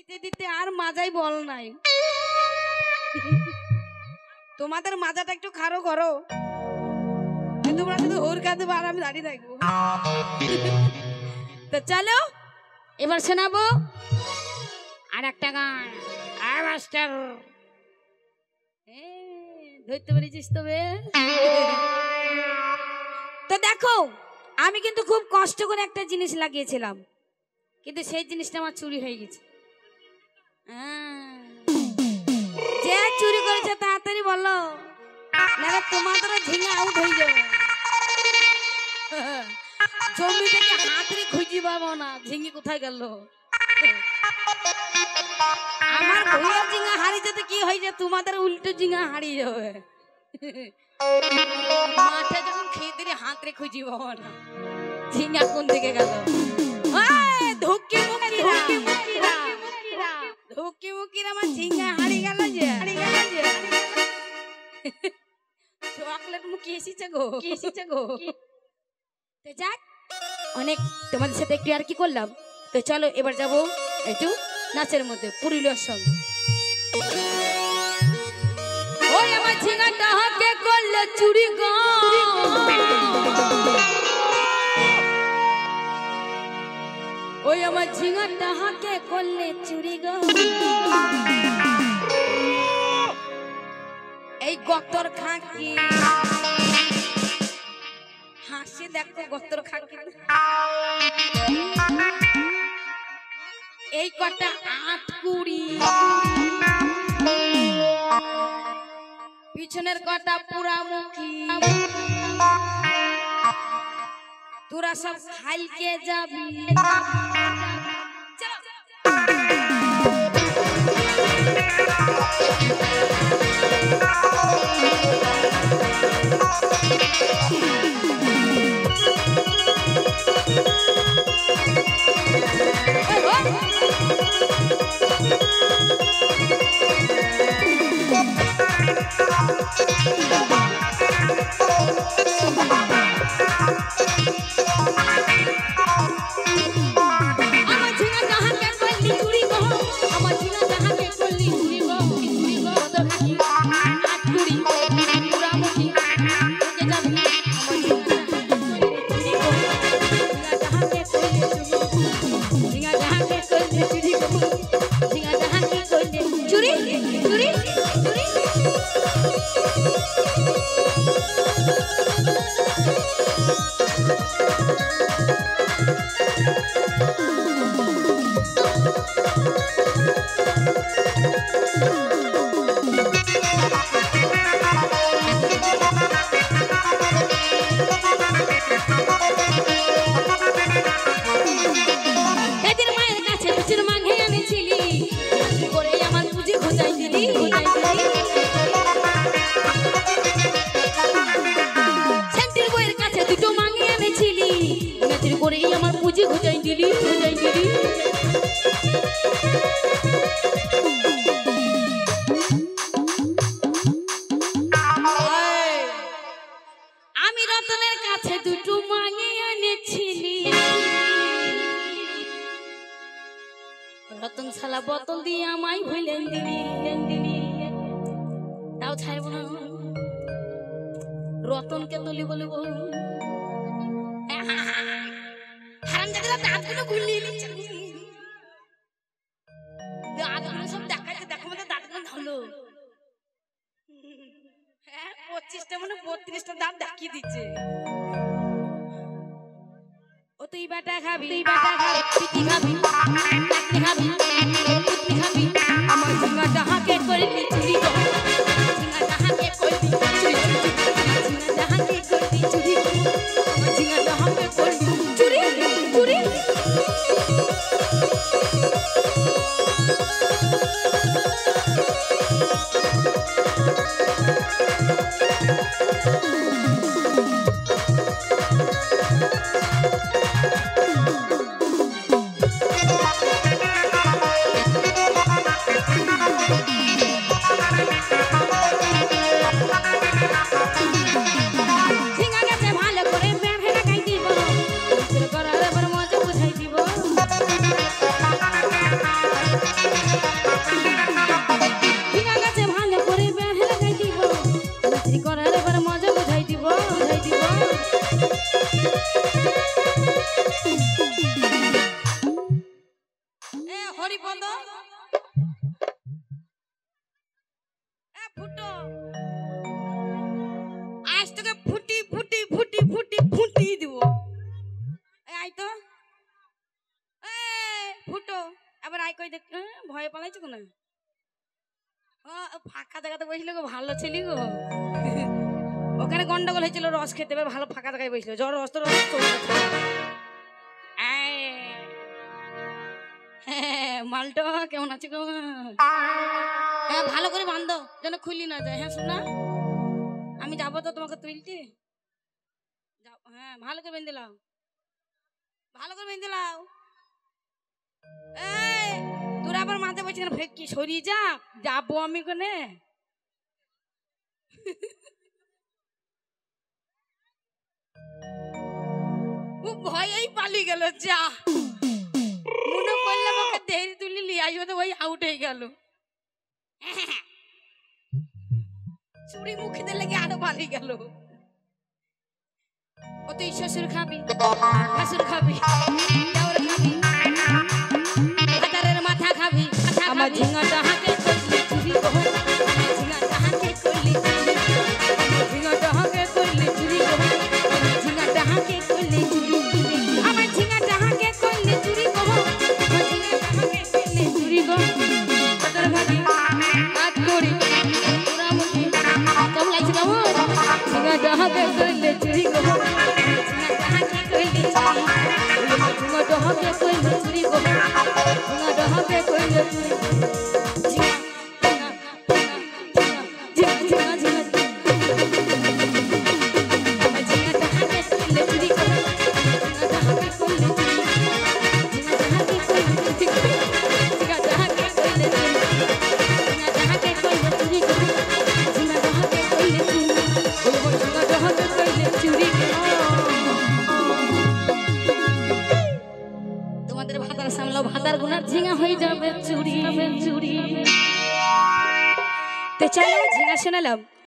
দিতে দিতে আর মাজাই বল নাই। তোমাদের মাজাটা একটু খারো করো, তোমরা শুধু হুর খাতে আর আমি দাঁড়িয়ে থাকবো। তো চলো এবার শোনাবো আর একটা গান। মাস্টার ধরতে পেরেছিস তবে? তো দেখো আমি কিন্তু খুব কষ্ট করে একটা জিনিস লাগিয়েছিলাম, কিন্তু সেই জিনিসটা আমার চুরি হয়ে গেছে। যে চুরি করেছে তাড়াতাড়ি বলো, না তোমাদের ঝিঙে আউট হয়ে যাবে। জমি থেকে হাতড়ি খুঁজি পাবো না, ঝিঙে কোথায় গেল? আমার ভুয়া ঝিঙা হারিয়ে যেতে কি হয়ে যায়, তোমাদের উল্টো ঝিঙা হারিয়ে যাবে। মাঠে যখন খেয়ে দিলে হাতড়ি খুঁজি পাবো না, ঝিঙা কোন দিকে গেল? ধুকি মুকিরা আমার ঝিঙা হারিয়ে গেল যে। চকলেট মুখে এসেছে গো। তো যাক, অনেক তোমাদের সাথে একটু আর কি করলাম। তো চলো এবার যাবো একটু নাচের মধ্যে, পুরুলিয়ার সঙ্গে। ওই আমার ঝিঙাটা হাতে করলে চুরি গো, ওই আমার ঝিঙাটা হাতে করলে চুরি গো। এই গতর খাকি হাসি দেখো, গতর খাকি এই কটা 8 কুড়ি, পিছনের কটা পুরামুখী, তোরা সব খাইলকে যাবি। আমি রতনের কাছে দুটো মাঙে এনেছিলি, রতন শালা বোতল দিয়ে আমায় ভুলেন দিলি, তাও ছাড়বো না। রতনকে তুলি বলবো হারামজাদারা দাঁতগুলো গুলিয়ে নিচ্ছে, দাঁতগুলো সব দেখাচ্ছে, দেখো মতো দাঁতগুলো ধরলো। 25টা মানে 32টা দাঁত দেখিয়ে দিচ্ছে। ও তুই বাটা খাবি, পিটি খাবি, চাটনি খাবি, পুটনি খাবি, আমার ঝিঙাটা হাঁকে করলি চুরি গো, ঝিঙাটা হাঁকে করলি চুরি, ঝিঙাটা হাঁকে করলি চুরি, আমার ঝিঙাটা হাঁকে করলি চুরি। হরিপদ ফুটো আজ তোকে ফুটি ফুটি ফুটি ফুটি ফুটি দিব আই তো ফুটো আবার আই কই দেখ ভয়ে পালাইছো কেন ফাঁকা জায়গাতে বসলে গো ভালো ছিলি গো ওখানে গন্ডগোল হয়েছিল রস খেতে ভালো ফাঁকা জায়গায় বসলো জ্বর রস তো রস মালটা কেমন আছে গো হ্যাঁ ভালো করে বান্ধো যেন খুলি না যায় হ্যাঁ শোনা আমি যাবো তো তোমাকে তুলতে হ্যাঁ ভালো করে বেঁধে লাও ভালো করে বেঁধে লাও তোরা আবার মাঝে বলছি কেন কি সরিয়ে যা যাবো আমি ওখানে ভয়েই পালিয়ে গেল যা মনে করলাম ওকে দেরি তুলি লিয়ে আসবো তো ওই আউট হয়ে গেল চুরি মুখে দিলে আরো পালিয়ে গেল ও তুই শ্বশুর খাবি শাশুর খাবি দেওর খাবি ভাতারের মাথা খাবি আমার ঝিঙাটা হাতে করলি চুরি গো ঝিঙাটা হাতে করলি ঝিঙাটা হাতে করলি চুরি গো ঝিঙাটা হাতে করলি চুরি আমার ঝিঙাটা হাতে করলি চুরি গো ঝিঙাটা হাতে করলি চুরি গো তোর ভাবি হাত করি তোরা মুখে কম লাগছে কেমন ঝিঙাটা হাতে করলি চুরি গো ঝিঙাটা হাতে করলি ঝিঙাটা হাতে করলি চুরি গো ঝিঙাটা হাতে করলি চুরি ভাতার গুনার ঝিঙা হয়ে যাবে চুরি চুরি তো চলো ঝিঙা শোনালাম।